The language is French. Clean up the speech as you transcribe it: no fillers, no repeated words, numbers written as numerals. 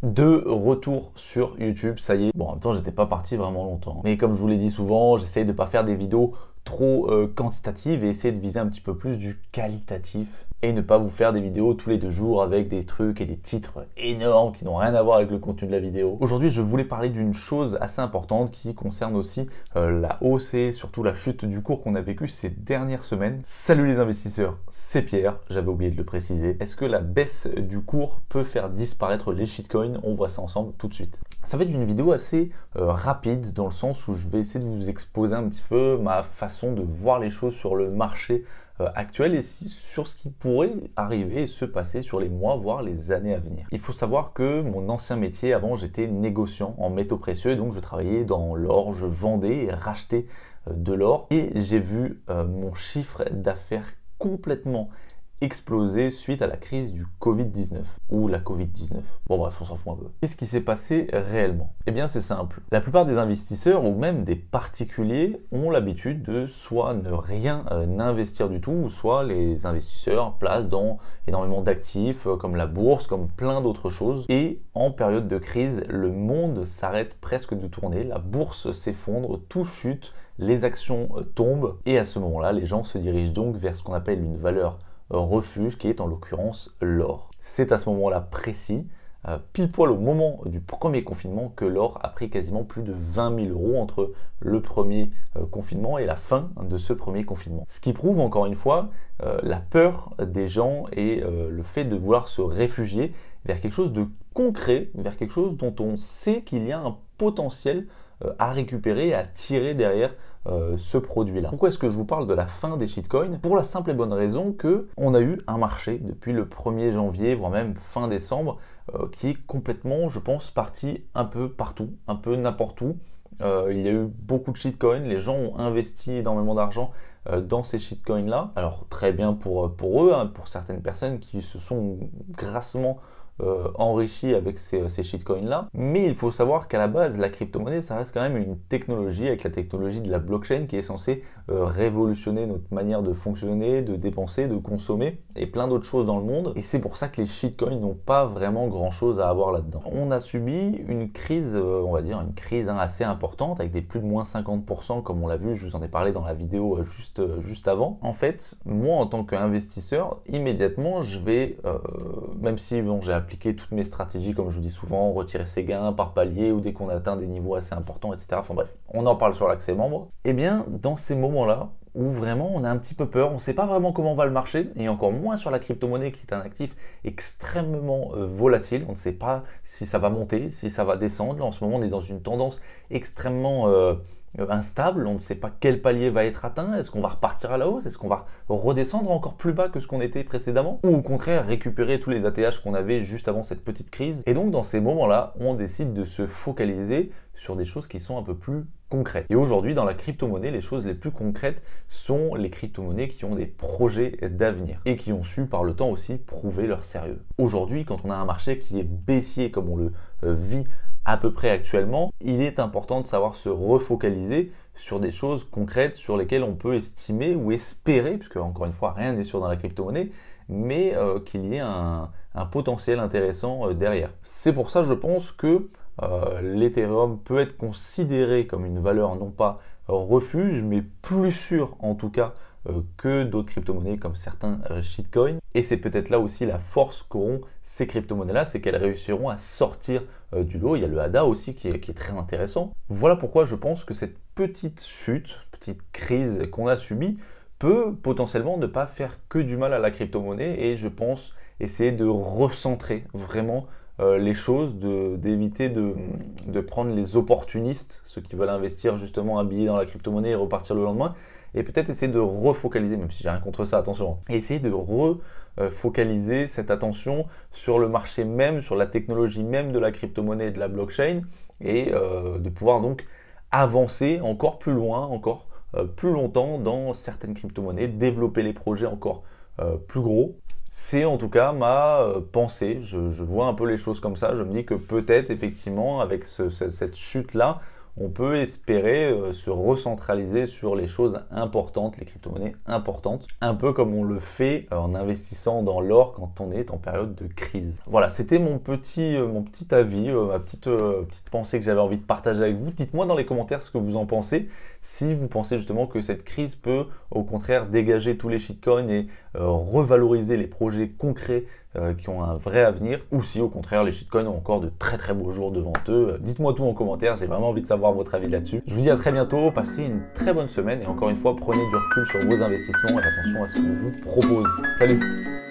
De retour sur YouTube, ça y est. Bon, en même temps, j'étais pas parti vraiment longtemps. Mais comme je vous l'ai dit souvent, j'essaye de pas faire des vidéos trop quantitatives et essayer de viser un petit peu plus du qualitatif et ne pas vous faire des vidéos tous les 2 jours avec des trucs et des titres énormes qui n'ont rien à voir avec le contenu de la vidéo. Aujourd'hui, je voulais parler d'une chose assez importante qui concerne aussi la hausse et surtout la chute du cours qu'on a vécu ces dernières semaines. Salut les investisseurs, c'est Pierre, j'avais oublié de le préciser. Est-ce que la baisse du cours peut faire disparaître les shitcoins? On voit ça ensemble tout de suite. Ça va être une vidéo assez rapide dans le sens où je vais essayer de vous exposer un petit peu ma façon de voir les choses sur le marché actuel et sur ce qui pourrait arriver et se passer sur les mois, voire les années à venir. Il faut savoir que mon ancien métier, avant, j'étais négociant en métaux précieux, donc je travaillais dans l'or, je vendais et rachetais de l'or et j'ai vu mon chiffre d'affaires complètement explosé suite à la crise du Covid-19 ou la Covid-19. Bon bref, on s'en fout un peu. Qu'est-ce qui s'est passé réellement? Eh bien c'est simple. La plupart des investisseurs ou même des particuliers ont l'habitude de soit ne rien investir du tout ou soit les investisseurs placent dans énormément d'actifs comme la bourse, comme plein d'autres choses. Et en période de crise, le monde s'arrête presque de tourner, la bourse s'effondre, tout chute, les actions tombent et à ce moment-là, les gens se dirigent donc vers ce qu'on appelle une valeur refuge qui est en l'occurrence l'or. C'est à ce moment-là précis, pile poil au moment du premier confinement, que l'or a pris quasiment plus de 20 000 euros entre le premier confinement et la fin de ce premier confinement. Ce qui prouve encore une fois la peur des gens et le fait de vouloir se réfugier vers quelque chose de concret, vers quelque chose dont on sait qu'il y a un potentiel à récupérer et à tirer derrière ce produit-là. Pourquoi est-ce que je vous parle de la fin des shitcoins? Pour la simple et bonne raison que on a eu un marché depuis le 1er janvier, voire même fin décembre, qui est complètement, je pense, parti un peu partout, un peu n'importe où. Il y a eu beaucoup de shitcoins, les gens ont investi énormément d'argent dans ces shitcoins-là. Alors très bien pour eux, hein, pour certaines personnes qui se sont grassement enrichi avec ces shitcoins-là. Mais il faut savoir qu'à la base, la crypto-monnaie, ça reste quand même une technologie, avec la technologie de la blockchain qui est censée révolutionner notre manière de fonctionner, de dépenser, de consommer et plein d'autres choses dans le monde. Et c'est pour ça que les shitcoins n'ont pas vraiment grand-chose à avoir là-dedans. On a subi une crise, on va dire une crise assez importante, avec des plus de moins 50%, comme on l'a vu, je vous en ai parlé dans la vidéo juste avant. En fait, moi, en tant qu'investisseur, immédiatement, je vais, même si bon, j'ai appliquer toutes mes stratégies, comme je vous dis souvent, retirer ses gains par palier ou dès qu'on atteint des niveaux assez importants, etc. Enfin bref, on en parle sur l'accès membre. Et bien, dans ces moments-là, où vraiment on a un petit peu peur, on ne sait pas vraiment comment va le marché, et encore moins sur la crypto-monnaie qui est un actif extrêmement volatile, on ne sait pas si ça va monter, si ça va descendre. Là, en ce moment, on est dans une tendance extrêmement instable, on ne sait pas quel palier va être atteint, est-ce qu'on va repartir à la hausse, est-ce qu'on va redescendre encore plus bas que ce qu'on était précédemment, ou au contraire récupérer tous les ATH qu'on avait juste avant cette petite crise. Et donc dans ces moments-là, on décide de se focaliser sur des choses qui sont un peu plus concrètes. Et aujourd'hui, dans la crypto-monnaie, les choses les plus concrètes sont les crypto-monnaies qui ont des projets d'avenir et qui ont su par le temps aussi prouver leur sérieux. Aujourd'hui, quand on a un marché qui est baissier comme on le vit à peu près actuellement, il est important de savoir se refocaliser sur des choses concrètes sur lesquelles on peut estimer ou espérer, puisque encore une fois rien n'est sûr dans la crypto-monnaie, mais qu'il y ait un potentiel intéressant derrière. C'est pour ça je pense que l'Ethereum peut être considéré comme une valeur non pas refuge, mais plus sûre en tout cas que d'autres crypto-monnaies comme certains shitcoins. Et c'est peut-être là aussi la force qu'auront ces crypto-monnaies-là, c'est qu'elles réussiront à sortir du lot. Il y a le ADA aussi qui est très intéressant. Voilà pourquoi je pense que cette petite chute, petite crise qu'on a subie peut potentiellement ne pas faire que du mal à la crypto-monnaie et je pense essayer de recentrer vraiment les choses, d'éviter de prendre les opportunistes, ceux qui veulent investir justement un billet dans la crypto-monnaie et repartir le lendemain, et peut-être essayer de refocaliser, même si j'ai rien contre ça, attention, et essayer de refocaliser cette attention sur le marché même, sur la technologie même de la crypto-monnaie et de la blockchain, et de pouvoir donc avancer encore plus loin, encore plus longtemps dans certaines crypto-monnaies, développer les projets encore plus gros. C'est en tout cas ma pensée, je vois un peu les choses comme ça, je me dis que peut-être effectivement avec cette chute-là, on peut espérer se recentraliser sur les choses importantes, les crypto-monnaies importantes, un peu comme on le fait en investissant dans l'or quand on est en période de crise. Voilà, c'était mon petit avis, ma petite pensée que j'avais envie de partager avec vous. Dites-moi dans les commentaires ce que vous en pensez, si vous pensez justement que cette crise peut au contraire dégager tous les shitcoins et revaloriser les projets concrets qui ont un vrai avenir, ou si au contraire les shitcoins ont encore de très très beaux jours devant eux. Dites-moi tout en commentaire, j'ai vraiment envie de savoir votre avis là-dessus. Je vous dis à très bientôt, passez une très bonne semaine et encore une fois prenez du recul sur vos investissements et attention à ce qu'on vous propose. Salut!